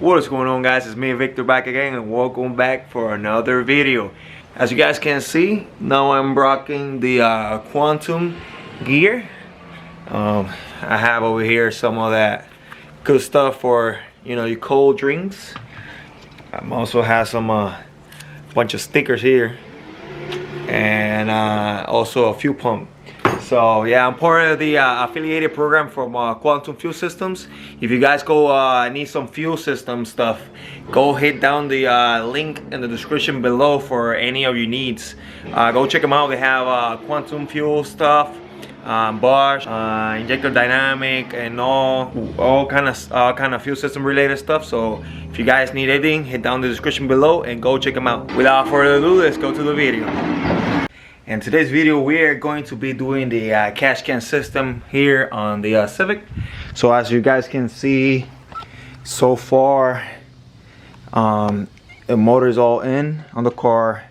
What is going on, guys? It's me, Victor, back again, and welcome back for another video. As you guys can see, now I'm rocking the Quantum gear. I have over here some of that good stuff for, you know, your cold drinks. I also have some bunch of stickers here, and also a fuel pump. So yeah, I'm part of the affiliated program from Quantum Fuel Systems. If you guys go need some fuel system stuff, go hit down the link in the description below for any of your needs. Go check them out. They have quantum fuel stuff, Bosch, injector dynamic, and all kind of fuel system related stuff. So if you guys need anything, hit down the description below and go check them out. Without further ado, let's go to the video. In today's video, we are going to be doing the cash can system here on the Civic. So as you guys can see, so far, the motor is all in on the car.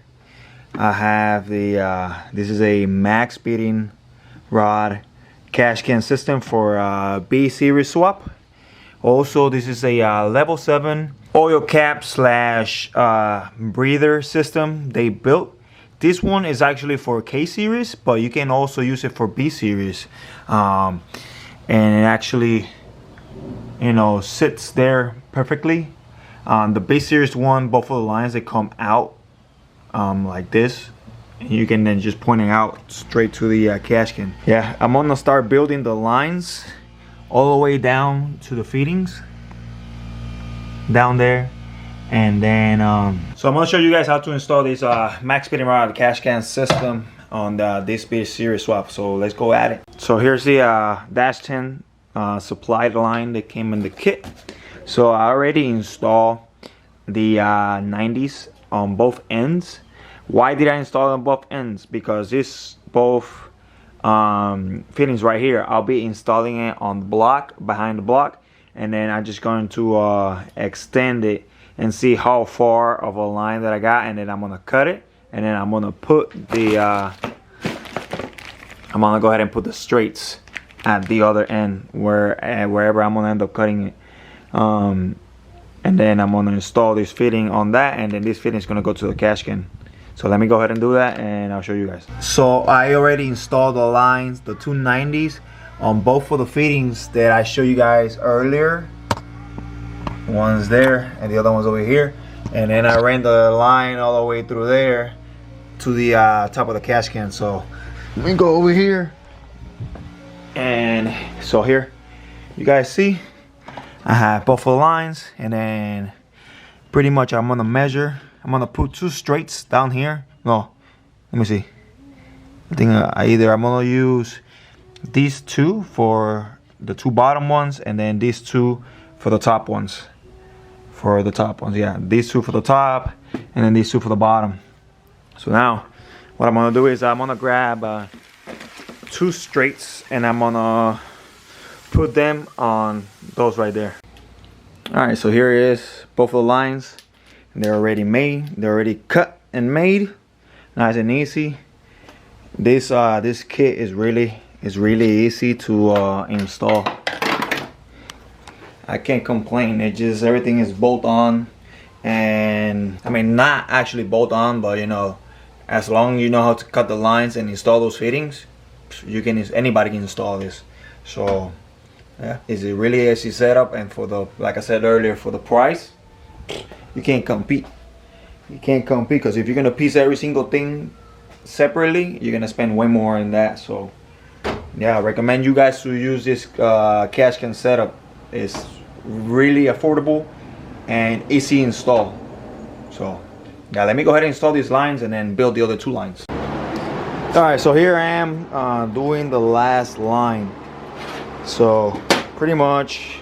I have the this is a MaxSpeedingRod cash can system for B series swap. Also, this is a level 7 oil cap slash breather system they built. This one is actually for K series, but you can also use it for B series, and it actually, you know, sits there perfectly. The B series one, both of the lines, they come out like this, and you can then just point it out straight to the cash can. Yeah, I'm gonna start building the lines all the way down to the fittings down there. And then so I'm going to show you guys how to install this MaxSpeedingRod cash can system on this B series swap. So let's go at it. So here's the dash 10 supply line that came in the kit. So I already installed the 90s on both ends. Why did I install on both ends? Because this both fittings right here, I'll be installing it on the block, behind the block, and then I'm just going to extend it and see how far of a line that I got, and then I'm gonna cut it, and then I'm gonna put the I'm gonna go ahead and put the straights at the other end wherever I'm gonna end up cutting it, and then I'm gonna install this fitting on that, and then this fitting is gonna go to the cash can. So let me go ahead and do that, and I'll show you guys. So I already installed the lines, the 290s, on both of the fittings that I showed you guys earlier. One's there and the other one's over here, and then I ran the line all the way through there to the top of the cash can. So let me go over here, and so here you guys see I have both of the lines, and then pretty much I'm gonna measure. I'm gonna put two straights down here. No, let me see. I think I'm gonna use these two for the two bottom ones, and then these two for the top ones. Yeah, these two for the top, and then these two for the bottom. So now what I'm gonna do is I'm gonna grab two straights, and I'm gonna put them on those right there. All right, so here it is, both of the lines. They're already made, they're already cut and made, nice and easy. This kit is really easy to install. I can't complain. It just, everything is bolt on, and I mean, not actually bolt on, but you know, as long as you know how to cut the lines and install those fittings, you can, anybody can install this. So yeah, it's a really easy setup, and for the, like I said earlier, for the price, you can't compete. You can't compete, because if you're gonna piece every single thing separately, you're gonna spend way more in that. So yeah, I recommend you guys to use this cash can setup. It's really affordable and easy install. So yeah, let me go ahead and install these lines and then build the other two lines. All right, so here I am doing the last line. So pretty much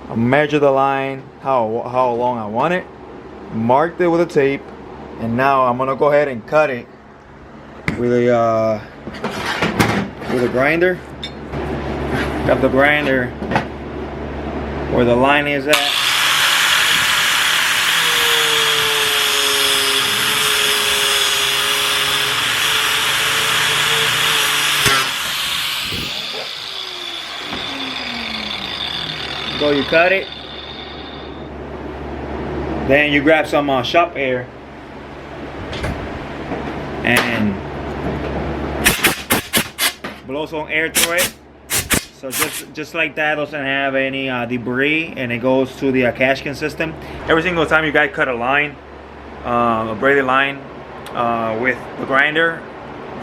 I measure the line how long I want it, marked it with a tape, and now I'm gonna go ahead and cut it with a grinder. Got the grinder where the line is at. So you cut it, Then you grab some shop air and blow some air through it. So just like that, doesn't have any debris, and it goes to the cash can system. Every single time you guys cut a line, a braided line with the grinder,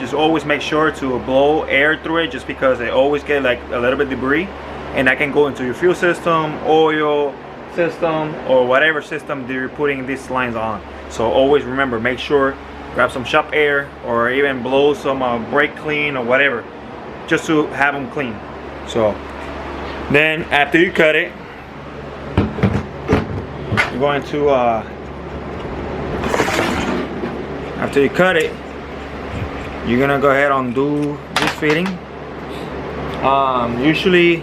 just always make sure to blow air through it, just because they always get like a little bit debris, and that can go into your fuel system, oil system, or whatever system that you're putting these lines on. So always remember, make sure, grab some shop air or even blow some brake clean or whatever, just to have them clean. So then after you cut it, you're going to after you cut it, you're gonna go ahead and do this fitting. Usually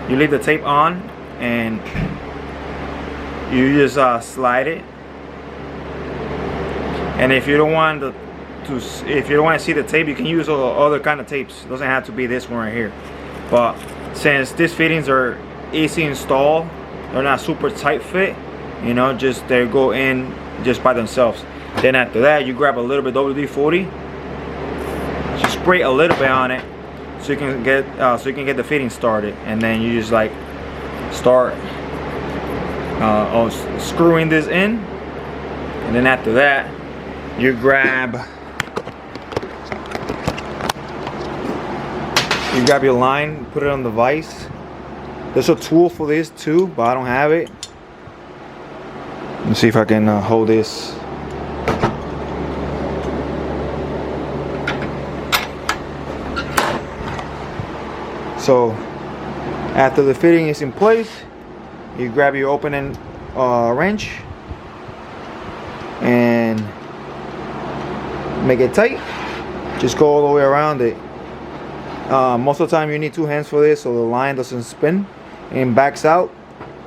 you leave the tape on and you just slide it. And if you don't want if you don't want to see the tape, you can use other kind of tapes. It doesn't have to be this one right here. But since these fittings are easy install, they're not super tight fit, you know, just they go in just by themselves. Then after that, you grab a little bit WD-40, just spray a little bit on it, so you can get the fitting started. And then you just like start screwing this in. And then after that, you grab your line, put it on the vise. There's a tool for this too, but I don't have it. Let's see if I can hold this. So after the fitting is in place, you grab your opening wrench and make it tight. Just go all the way around it. Most of the time you need 2 hands for this, so the line doesn't spin and backs out.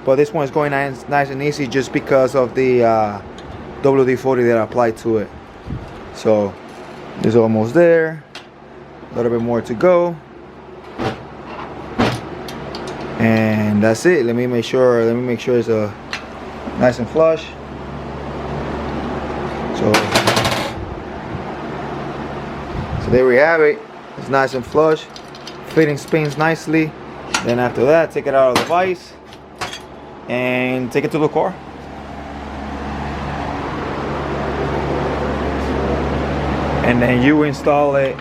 But this one is going nice and easy, just because of the WD-40 that I applied to it. So it's almost there. A little bit more to go. And that's it. Let me make sure it's nice and flush. So there we have it. It's nice and flush. Fitting spins nicely. Then after that, take it out of the vise and take it to the car. And then you install it.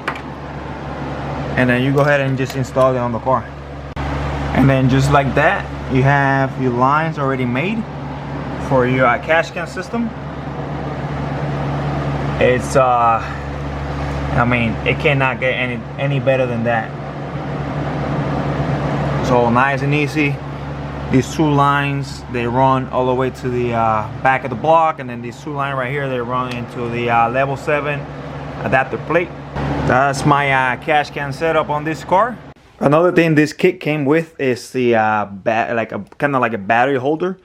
And then you go ahead and just install it on the car. And then just like that, you have your lines already made for your cash can system. It's I mean, it cannot get any better than that. So nice and easy. These 2 lines, they run all the way to the back of the block, and then these 2 lines right here, they run into the level 7 adapter plate. That's my cash can setup on this car. Another thing this kit came with is the kind of like a battery holder.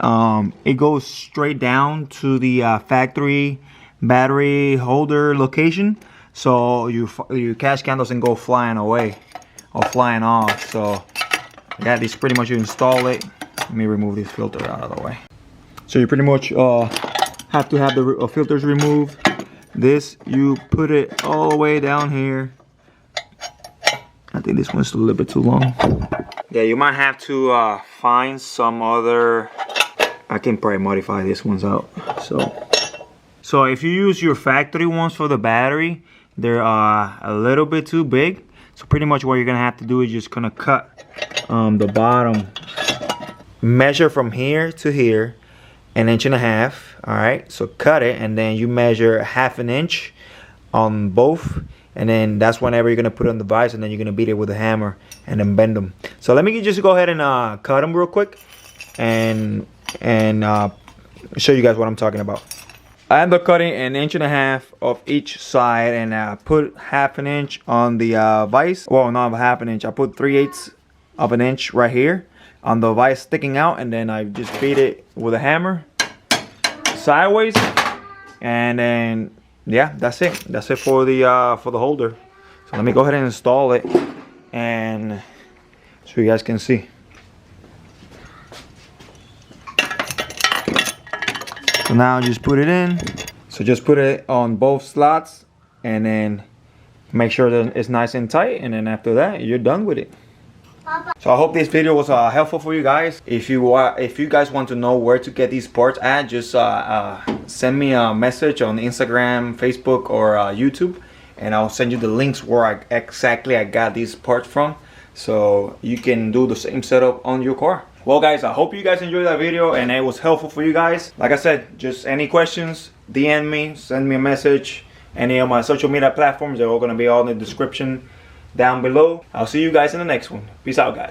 It goes straight down to the factory battery holder location, so your cash can doesn't go flying away or flying off. So yeah, this pretty much, you install it. Let me remove this filter out of the way. So you pretty much have to have the filters removed. This, you put it all the way down here. I think this one's a little bit too long. Yeah, you might have to find some other. I can probably modify this ones out. So if you use your factory ones for the battery, they're a little bit too big. So pretty much what you're gonna have to do is just gonna cut the bottom. Measure from here to here, 1.5 inches. All right. So cut it, and then you measure 1/2 inch on both. And then that's whenever you're gonna put it on the vise, and then you're gonna beat it with a hammer and then bend them. So let me just go ahead and cut them real quick and show you guys what I'm talking about. I end up cutting 1.5 inches of each side, and I put 1/2 inch on the vise. Well, not 1/2 inch. I put 3/8 of an inch right here on the vise sticking out, and then I just beat it with a hammer sideways, and then. Yeah, that's it. That's it for the holder. So let me go ahead and install it, and so you guys can see. So now just put it in. So just put it on both slots and then make sure that it's nice and tight, and then after that you're done with it. So I hope this video was helpful for you guys. If you guys want to know where to get these parts at, just send me a message on Instagram, Facebook, or YouTube, and I'll send you the links where I got these parts from, so you can do the same setup on your car. Well guys, I hope you guys enjoyed that video and it was helpful for you guys. Like I said, just any questions, DM me, send me a message. Any of my social media platforms, they're all going to be all in the description down below. I'll see you guys in the next one. Peace out, guys.